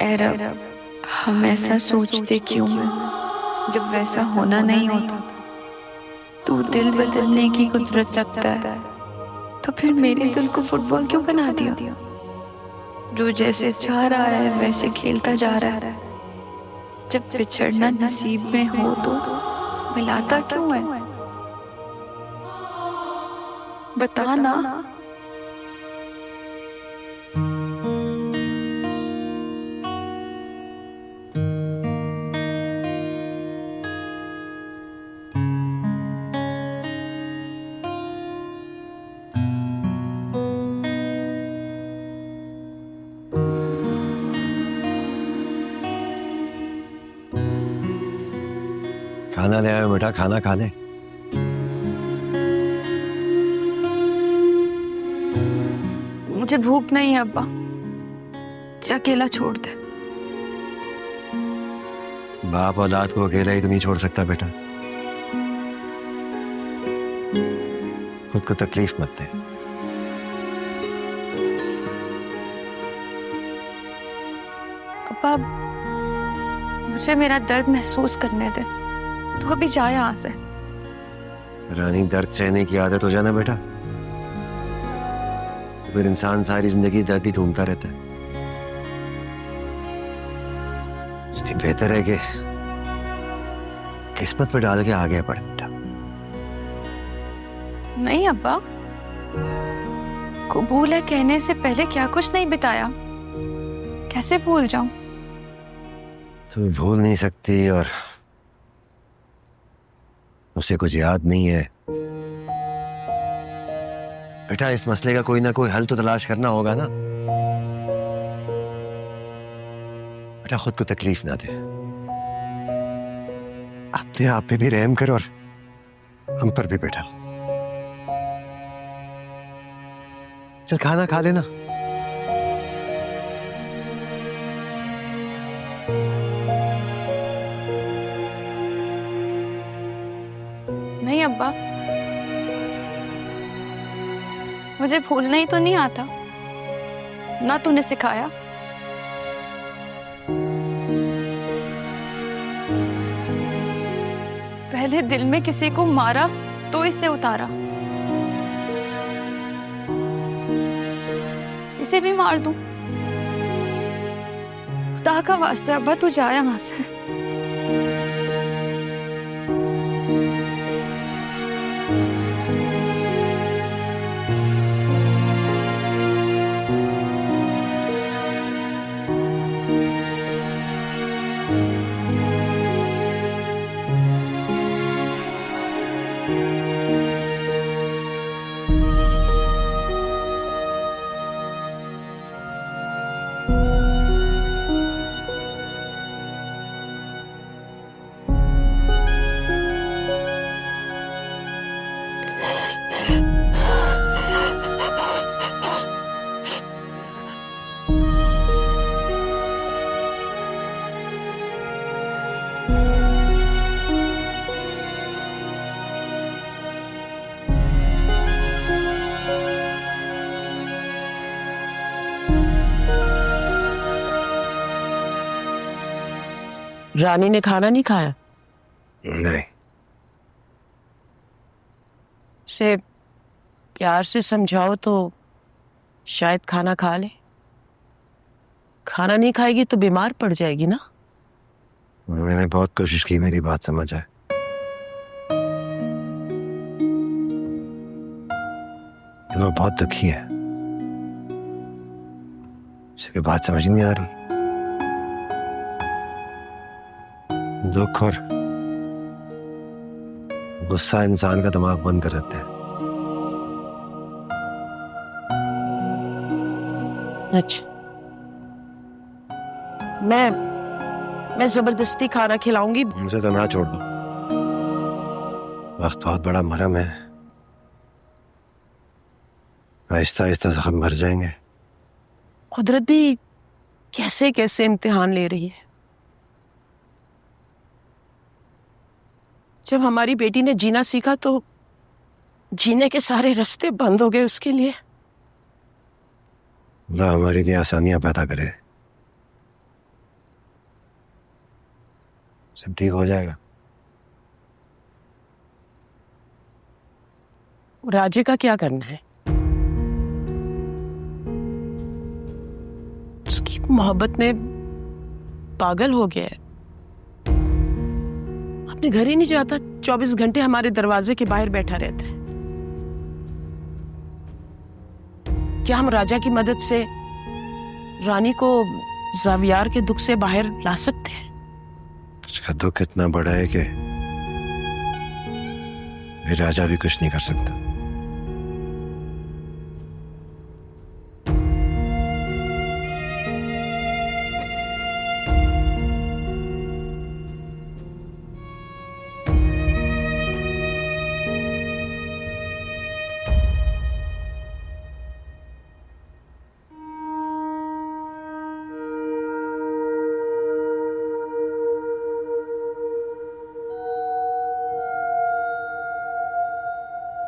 ऐ रब, हम ऐसा सोचते क्यों हैं जब वैसा होना नहीं होता। तू दिल बदलने की कुदरत रखता है, तो फिर मेरे दिल को फुटबॉल क्यों बना दिया? जो जैसे चाह रहा है वैसे खेलता जा रहा है। जब बिछड़ना नसीब में हो तो मिलाता क्यों है? बता ना। खाना ले आयो बेटा, खाना खा ले। मुझे भूख नहीं है अब्बा, मुझे अकेला छोड़ दे। बाप औलाद को अकेला ही तो नहीं छोड़ सकता बेटा। खुद को तकलीफ मत दे। अब्बा, मुझे मेरा दर्द महसूस करने दे। तू अभी जा यहाँ से। रानी, दर्द सहने की आदत हो जाना बेटा, तो फिर इंसान सारी जिंदगी दर्द ही ढूंढता रहता है। इसलिए बेहतर है कि किस्मत पे डाल के आगे बढ़ बेटा। नहीं अब्बा, कबूल है कहने से पहले क्या कुछ नहीं बिताया, कैसे भूल जाऊं? तू भूल नहीं सकती और उसे कुछ याद नहीं है बेटा। इस मसले का कोई ना कोई हल तो तलाश करना होगा ना बेटा। खुद को तकलीफ ना दे, अपने आप पे भी रहम कर और हम पर भी बेटा। चल खाना खा लेना। नहीं अब्बा, मुझे भूलना ही तो नहीं आता, ना तूने सिखाया। पहले दिल में किसी को मारा तो इसे उतारा, इसे भी मार दूं? खुदा का वास्ता अब्बा, तू जा यहाँ से। रानी ने खाना नहीं खाया? नहीं। से प्यार से समझाओ तो शायद खाना खा ले। खाना नहीं खाएगी तो बीमार पड़ जाएगी ना। मैंने बहुत कोशिश की मेरी बात समझ आए, लेकिन वो बहुत दुखी है। उसकी बात समझ नहीं आ रही। दुख और गुस्सा इंसान का दिमाग बंद कर देते हैं। अच्छा, मैं जबरदस्ती खाना खिलाऊंगी। मुझे तो ना छोड़ दो, वक्त बहुत बड़ा मरहम है। आहिस्ता आहिस्ता जख्म भर जाएंगे। कुदरत भी कैसे कैसे इम्तिहान ले रही है। जब हमारी बेटी ने जीना सीखा तो जीने के सारे रास्ते बंद हो गए उसके लिए। अल्लाह हमारे लिए आसानियां पैदा करे, सब ठीक हो जाएगा। राजे का क्या करना है? उसकी मोहब्बत में पागल हो गया है, अपने घर ही नहीं जाता, 24 घंटे हमारे दरवाजे के बाहर बैठा रहता है। क्या हम राजा की मदद से रानी को जावियार के दुख से बाहर ला सकते हैं? उसका दुख इतना बड़ा है कि ये राजा भी कुछ नहीं कर सकता।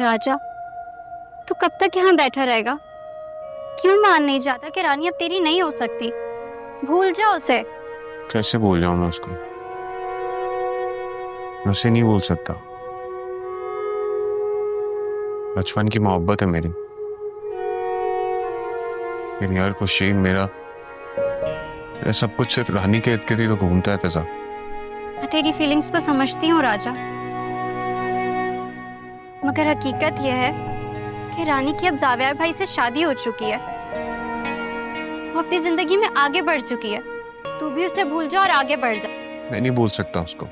राजा, तू कब तक यहाँ बैठा रहेगा? क्यों मान नहीं जाता कि रानी अब तेरी नहीं हो सकती? भूल जा उसे। कैसे भूल जाऊं मैं उसको? मैं उसे नहीं भूल सकता। बचपन की मोहब्बत है मेरी हर खुशी, मेरा सब कुछ सिर्फ रानी के इर्द गिर्द ही तो घूमता है फिजा। मैं तेरी फीलिंग्स को समझती हूँ राजा, मगर हकीकत यह है कि रानी की अब जावियार भाई से शादी हो चुकी है। वो अपनी जिंदगी में आगे बढ़ चुकी है। तू भी उसे भूल जा और आगे बढ़ जा। मैं नहीं भूल सकता उसको।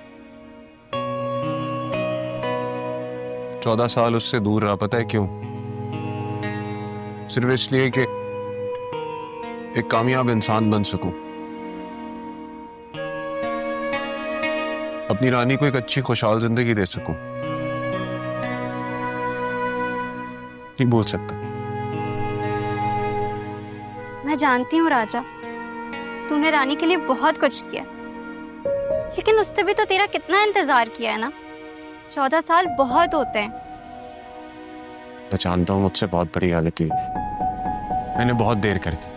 14 साल उससे दूर रहा, पता है क्यों? सिर्फ इसलिए कि एक कामयाब इंसान बन सकूं, अपनी रानी को एक अच्छी खुशहाल जिंदगी दे सकूं। नहीं बोल सकता। मैं जानती हूँ राजा, तूने रानी के लिए बहुत कुछ किया, लेकिन उससे भी तो तेरा कितना इंतजार किया है ना। 14 साल बहुत होते हैं। मैं जानता हूँ मुझसे बहुत बड़ी गलती हुई। मैंने बहुत देर कर दी,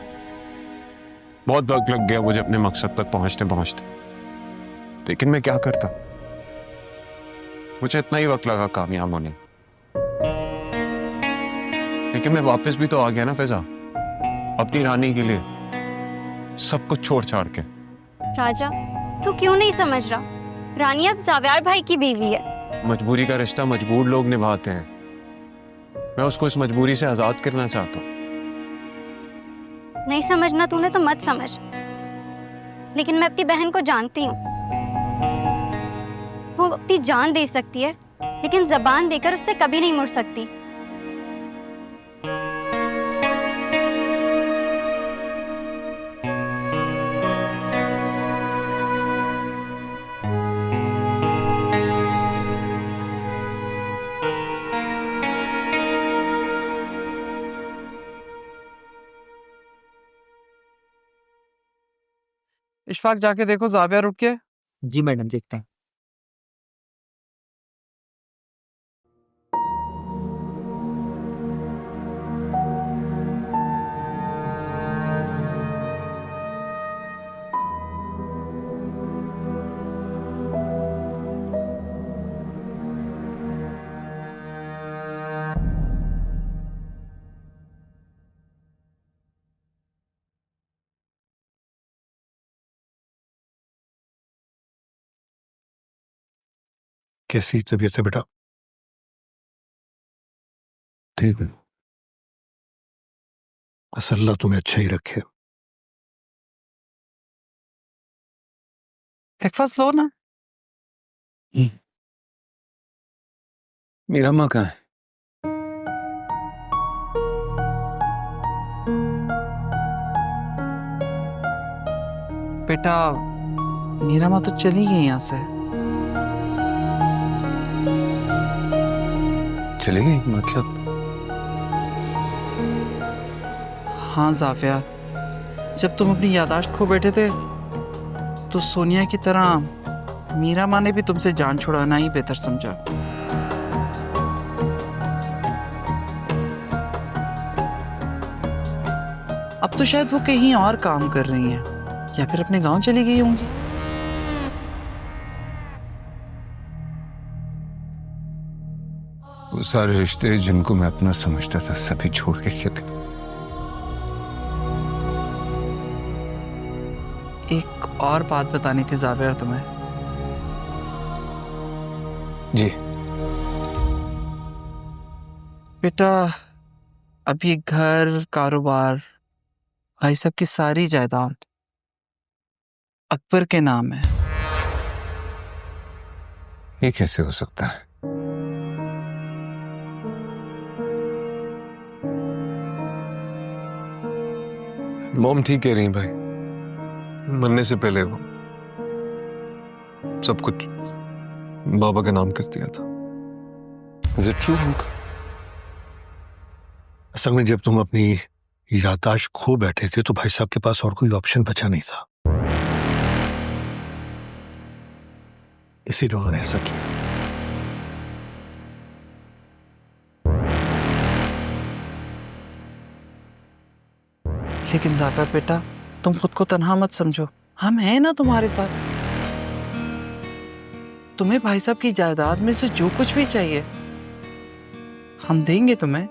बहुत वक्त लग गया मुझे अपने मकसद तक पहुंचते पहुंचते, लेकिन मैं क्या करता? मुझे इतना ही वक्त लगा कामयाब होने, लेकिन मैं वापस भी तो आ गया ना फिजा, अपनी रानी के लिए सब कुछ छोड़ छाड़ के। राजा, तू क्यों नहीं समझ रहा? रानी अब जावियार भाई की बीवी है। मजबूरी का रिश्ता मजबूर लोग निभाते हैं। मैं उसको इस मजबूरी से आजाद करना चाहता हूँ। नहीं समझना तूने तो मत समझ, लेकिन मैं अपनी बहन को जानती हूँ। वो अपनी जान दे सकती है, लेकिन जबान देकर उससे कभी नहीं मुड़ सकती। इशफाक, जाके देखो जाविया उठ के। जी मैडम, देखते हैं। कैसी तबीयत है बेटा? ठीक है। बस अल्लाह तुम्हें अच्छा ही रखे। ब्रेकफास्ट लो ना। मेरा माँ कहाँ है? बेटा, मेरा माँ तो चली गई यहाँ से। चले गई मतलब? हाँ जाविया, जब तुम अपनी यादाश्त खो बैठे थे तो सोनिया की तरह मीरा माँ ने भी तुमसे जान छुड़ाना ही बेहतर समझा। अब तो शायद वो कहीं और काम कर रही हैं या फिर अपने गांव चली गई होंगी। वो सारे रिश्ते जिनको मैं अपना समझता था सभी छोड़ के चले। एक और बात बतानी थी जाविया तुम्हें। जी। बेटा, अब ये घर, कारोबार, भाई साहब की सारी जायदाद अकबर के नाम है। ये कैसे हो सकता है? मॉम ठीक कह रही हैं भाई, मरने से पहले वो सब कुछ बाबा का नाम कर दिया था। Is it true, uncle? असल में जब तुम अपनी याददाश्त खो बैठे थे तो भाई साहब के पास और कोई ऑप्शन बचा नहीं था, इसीलिए उन्होंने ऐसा किया। लेकिन जाफर बेटा, तुम खुद को तन्हा मत समझो, हम हैं ना तुम्हारे साथ। तुम्हें भाई साहब की जायदाद में से जो कुछ भी चाहिए हम देंगे तुम्हें।